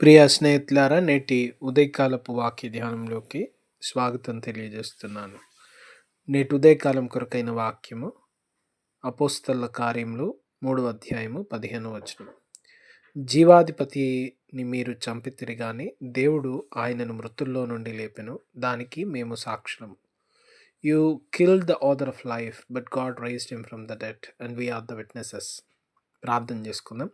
ప్రియ స్నేహితులారా, నేటి ఉదయకాలపు వాక్య ధ్యానంలోకి స్వాగతం తెలియజేస్తున్నాను. నేటి ఉదయకాలం కొరకైన వాక్యము అపోస్తల కార్యములు 3వ అధ్యాయము 15వ వచనం. జీవాధిపతిని మీరు చంపితిరి గాని దేవుడు ఆయనను మృతుల్లో నుండి లేపెను, దానికి మేము సాక్షులము. You killed the author of life, but God raised him from the dead and we are the witnesses. ప్రార్థన చేసుకుందాం.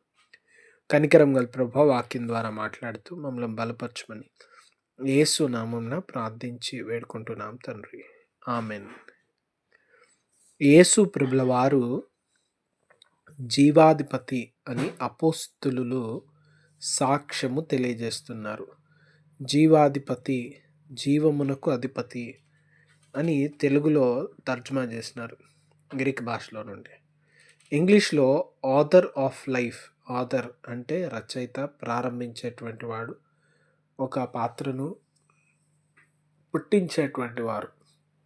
కనికరం గల ప్రభువా, వాక్యం ద్వారా మాట్లాడుతూ మమ్మల్ని బలపరచమని యేసు నామమున ప్రార్థించి వేడుకుంటున్నాం తండ్రి, ఆమెన్. యేసు ప్రభుల వారు జీవాధిపతి అని అపోస్తులు సాక్ష్యము తెలియజేస్తున్నారు. జీవాధిపతి, జీవమునకు అధిపతి అని తెలుగులో తర్జుమా చేసినారు గ్రీక్ భాషలో నుండి. ఇంగ్లీష్లో ఆథర్ ఆఫ్ లైఫ్. ఆథర్ అంటే రచయిత, ప్రారంభించేటువంటి వాడు, ఒక పాత్రను పుట్టించేటువంటి వారు.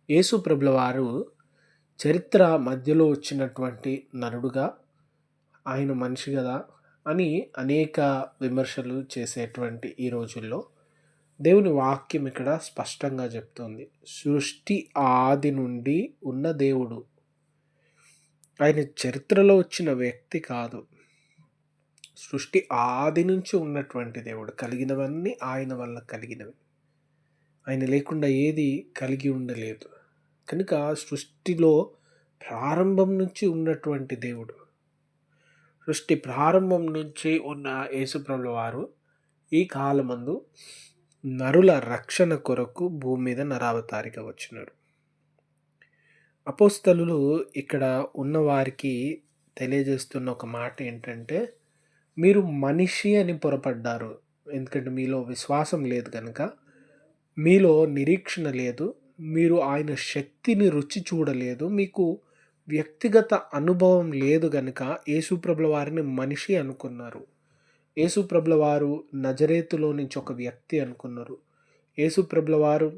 యేసు ప్రభుల వారు చరిత్ర మధ్యలో వచ్చినటువంటి నరుడుగా, ఆయన మనిషి కదా అని అనేక విమర్శలు చేసేటువంటి ఈ రోజుల్లో దేవుని వాక్యం ఇక్కడ స్పష్టంగా చెప్తోంది. సృష్టి ఆది నుండి ఉన్న దేవుడు, ఆయన చరిత్రలో వచ్చిన వ్యక్తి కాదు. సృష్టి ఆది నుంచి ఉన్నటువంటి దేవుడు. కలిగినవన్నీ ఆయన వల్ల కలిగినవి. ఆయన లేకుండా ఏది కలిగి ఉండలేదు. కనుక సృష్టిలో ప్రారంభం నుంచి ఉన్నటువంటి దేవుడు, సృష్టి ప్రారంభం నుంచి ఉన్న యేసుప్రభుల వారు ఈ కాలమందు నరుల రక్షణ కొరకు భూమి మీద నరావతారిగా వచ్చినారు. అపోస్తలులు ఇక్కడ ఉన్నవారికి తెలియజేస్తున్న ఒక మాట ఏంటంటే, మీరు మనిషి అని పొరపడ్డారు. ఎందుకంటే మీలో విశ్వాసం లేదు కనుక, మీలో నిరీక్షణ లేదు, మీరు ఆయన శక్తిని రుచి చూడలేదు, మీకు వ్యక్తిగత అనుభవం లేదు కనుక యేసుప్రభుల వారిని మనిషి అనుకున్నారు. యేసుప్రభుల వారు నజరేతులో నుంచి ఒక వ్యక్తి అనుకున్నారు. యేసుప్రభుల వారు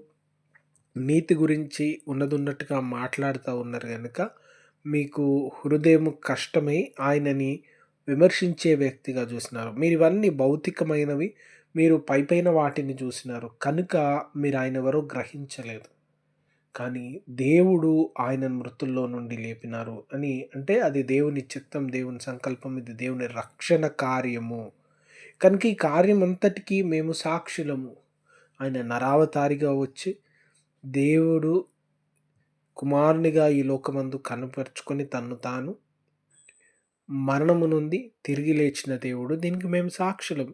నీతి గురించి ఉన్నట్టుగా మాట్లాడుతూ ఉన్నారు కనుక మీకు హృదయం కష్టమై ఆయనని విమర్శించే వ్యక్తిగా చూసినారు. మీరు ఇవన్నీ భౌతికమైనవి, మీరు పైపైన వాటిని చూసినారు కనుక మీరు ఆయన ఎవరో గ్రహించలేదు. కానీ దేవుడు ఆయనను మృతుల్లో నుండి లేపినారు అని అంటే అది దేవుని చిత్తం, దేవుని సంకల్పం, ఇది దేవుని రక్షణ కార్యము. కనుక ఈ కార్యం అంతటికీ మేము సాక్షులము. ఆయన నరావతారిగా వచ్చి దేవుడు కుమారునిగా ఈ లోకమందు కనపరుచుకొని తన్ను తాను మరణము నుండి తిరిగి లేచిన దేవుడు. దీనికి మేము సాక్షులం.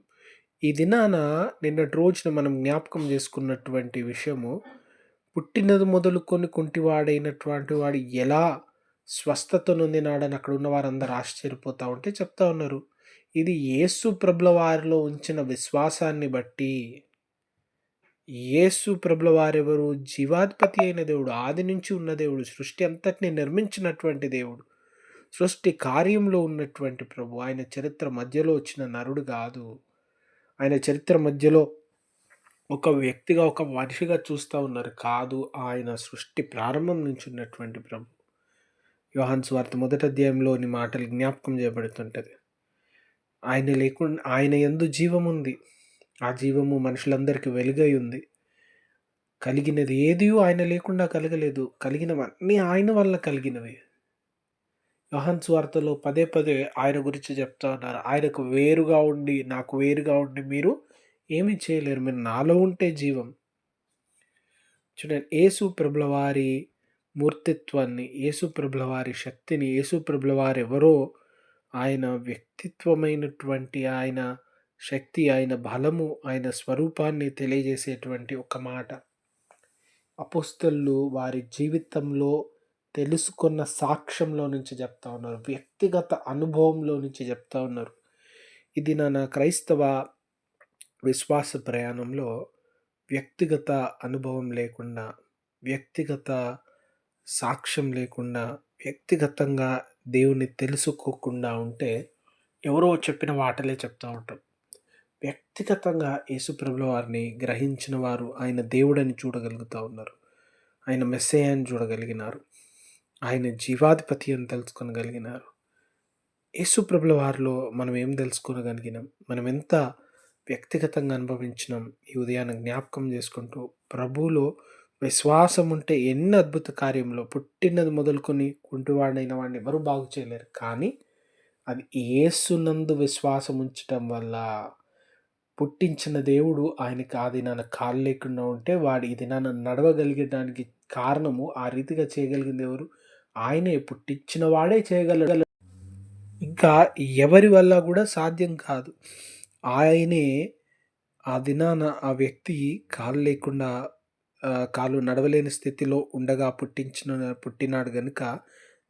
ఈ దినాన నిన్నటి రోజున మనం జ్ఞాపకం చేసుకున్నటువంటి విషయము, పుట్టినది మొదలుకొని కుంటివాడైనటువంటి వాడు ఎలా స్వస్థత నొందినాడని అక్కడ ఉన్న వారందరూ ఆశ్చర్యపోతూ ఉంటే చెప్తా ఉన్నారు, ఇది యేసు ప్రభుల వారిలో ఉంచిన విశ్వాసాన్ని బట్టి. యేసు ప్రభుల వారెవరు? జీవాధిపతి అయిన దేవుడు, ఆది నుంచి ఉన్న దేవుడు, సృష్టి అంతటిని నిర్మించినటువంటి దేవుడు, సృష్టి కార్యంలో ఉన్నటువంటి ప్రభు. ఆయన చరిత్ర మధ్యలో వచ్చిన నరుడు కాదు. ఆయన చరిత్ర మధ్యలో ఒక వ్యక్తిగా, ఒక మనిషిగా చూస్తూ ఉన్నారు కాదు. ఆయన సృష్టి ప్రారంభం నుంచి ఉన్నటువంటి ప్రభు. యోహాను సువార్త 1వ అధ్యాయంలోని మాటలు జ్ఞాపకం చేయబడుతుంటది. ఆయన లేకుండా, ఆయన యందు జీవం ఉంది, ఆ జీవము మనుషులందరికీ వెలుగై ఉంది. కలిగినది ఏది ఆయన లేకుండా కలగలేదు. కలిగినవన్నీ ఆయన వల్ల కలిగినవి. యోహాను సువార్తలో పదే పదే ఆయన గురించి చెప్తా ఉన్నారు. ఆయనకు వేరుగా ఉండి, నాకు వేరుగా ఉండి మీరు ఏమీ చేయలేరు, మీరు నాలో ఉంటే జీవం. చూడండి, యేసు ప్రభుల వారి మూర్తిత్వాన్ని, యేసు ప్రభుల వారి శక్తిని, యేసు ప్రభుల వారు ఎవరో, ఆయన వ్యక్తిత్వమైనటువంటి ఆయన శక్తి, ఆయన బలము, ఆయన స్వరూపాన్ని తెలియజేసేటువంటి ఒక మాట అపోస్తలులు వారి జీవితంలో తెలుసుకున్న సాక్ష్యంలో నుంచి చెప్తా ఉన్నారు, వ్యక్తిగత అనుభవంలో నుంచి చెప్తా ఉన్నారు. ఇది నా క్రైస్తవ విశ్వాస ప్రయాణంలో వ్యక్తిగత అనుభవం లేకుండా, వ్యక్తిగత సాక్ష్యం లేకుండా, వ్యక్తిగతంగా దేవుని తెలుసుకోకుండా ఉంటే ఎవరో చెప్పిన మాటలే చెప్తూ ఉంటాం. వ్యక్తిగతంగా యేసుప్రభుల వారిని గ్రహించిన వారు ఆయన దేవుడని చూడగలుగుతూ ఉన్నారు, ఆయన మెస్సయ్య అని చూడగలిగినారు, ఆయన జీవాధిపతి అని తెలుసుకోగలిగినారు. యేసుప్రభుల వారిలో మనం ఏం తెలుసుకోగలిగినాం? మనం ఎంత వ్యక్తిగతంగా అనుభవించినాం. ఈ ఉదయాన్ని జ్ఞాపకం చేసుకుంటూ ప్రభువులో విశ్వాసం ఉంటే ఎన్ని అద్భుత కార్యంలో పుట్టినది మొదలుకొని కుంటివాడైన వాడిని ఎవరు బాగు చేయలేరు. కానీ అది యేసునందు విశ్వాసం ఉంచటం వల్ల పుట్టించిన దేవుడు ఆయనకి ఆ దినాన కాళ్ళు లేకుండా ఉంటే వాడు ఈ దినాన నడవగలిగడానికి కారణము ఆ రీతిగా చేయగలిగింది ఎవరు? ఆయనే పుట్టించిన వాడే చేయగలడు. ఇంకా ఎవరి వల్ల గూడా సాధ్యం కాదు. ఆయనే ఆ దినాన ఆ వ్యక్తి కాళ్ళు లేకుండా కాళ్ళు నడవలేని స్థితిలో ఉండగా పుట్టినాడు గనుక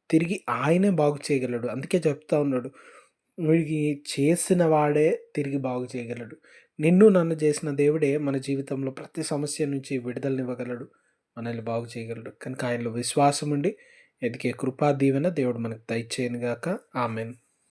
తిరిగి ఆయనే బాగు చేయగలడు. అందుకే చెప్తా ఉన్నాడు. వీడికి చేసిన వాడే తిరిగి బాగు చేయగలడు. నిన్ను నన్ను చేసిన దేవుడే మన జీవితంలో ప్రతి సమస్య నుంచి విడుదలనివ్వగలడు. మనల్ని బాగు చేయగలడు. కనుక ఆయనలో విశ్వాసం ఉండి ఎదిగే కృపా దీవెన దేవుడు మనకు దయచేయను గాక. ఆమేన్.